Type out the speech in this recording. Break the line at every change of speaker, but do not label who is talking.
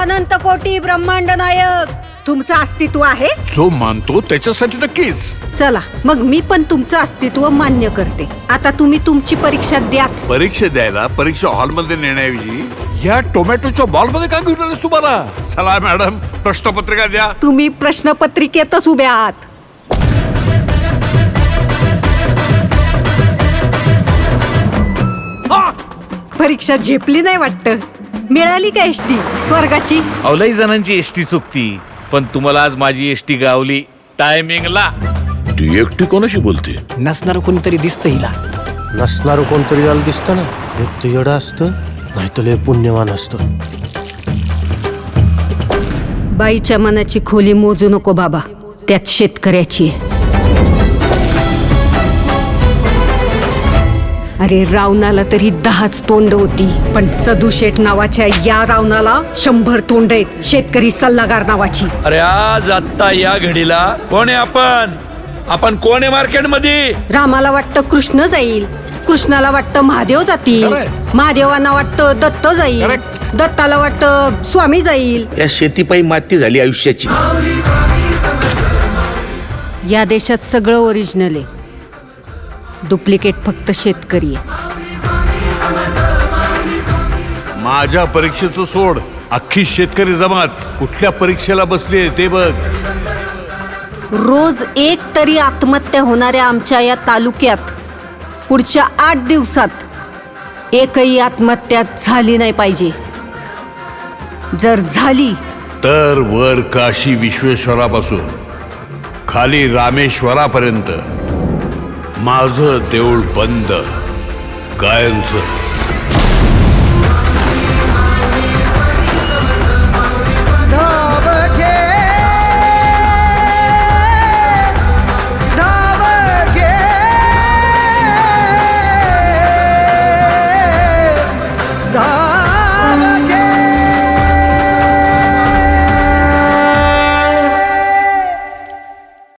अनंत कोटी ब्रह्मांड नायक तुमचं अस्तित्व आहे.
जो मानतो त्याच्यासाठी नक्कीच.
चला मग मी पण तुमचं अस्तित्व मान्य करते. आता तुम्ही तुमची परीक्षा द्याच.
परीक्षा द्यायला परीक्षा हॉलमध्ये नेण्याऐवजी या टोमॅटोच्या बॉलमध्ये का घेऊन आलेस तुम्हाला? चला मॅडम, प्रश्नपत्रिका द्या.
तुम्ही प्रश्नपत्रिकेतच उभे आहात. परीक्षा झेपली नाही वाटतं. मिळाली का एसटी स्वर्गाची?
अवलाई जणांची एसटी चुकती, पण तुम्हाला आज माझी एसटी गावली टायमिंगला.
ती एकटी कोणाशी बोलते?
नसणार कोणीतरी दिसतं हिला.
नसणार कोणतरी याला दिसतं ना. एक तर येडं असतं, नाही तर लय पुण्यवान असतं.
बाईच्या मनाची खोली मोजू नको बाबा, त्यात शेतकऱ्याची आहे. अरे रावणाला तरी 10च तोंड होती, पण सदू शेठ नावाच्या या रावणाला 100 तोंड आहेत. शेतकरी सल्लागार नावाची.
अरे आज आत्ता या घडीला कोण आहे आपण कोण आहे मार्केटमध्ये?
रामाला वाटतं कृष्ण जाईल, कृष्णाला वाटतं महादेव जातील, महादेवांना वाटतं दत्त जाईल, दत्ताला वाटतं स्वामी जाईल.
या शेतीपायी माती झाली आयुष्याची.
या देशात सगळं ओरिजिनल आहे, डुप्लिकेट फक्त शेतकरी आहे.
माझ्या परीक्षेचं सोड, अख्खी शेतकरी जमात कुठल्या परीक्षेला बसली ते बघ.
रोज एक तरी आत्महत्या होणाऱ्या आमच्या या तालुक्यात पुढच्या 8 दिवसात एकही आत्महत्या झाली नाही पाहिजे. जर झाली
तर वर काशी विश्वेश्वरापासून खाली रामेश्वरापर्यंत माझं देऊळ बंद कायमचं.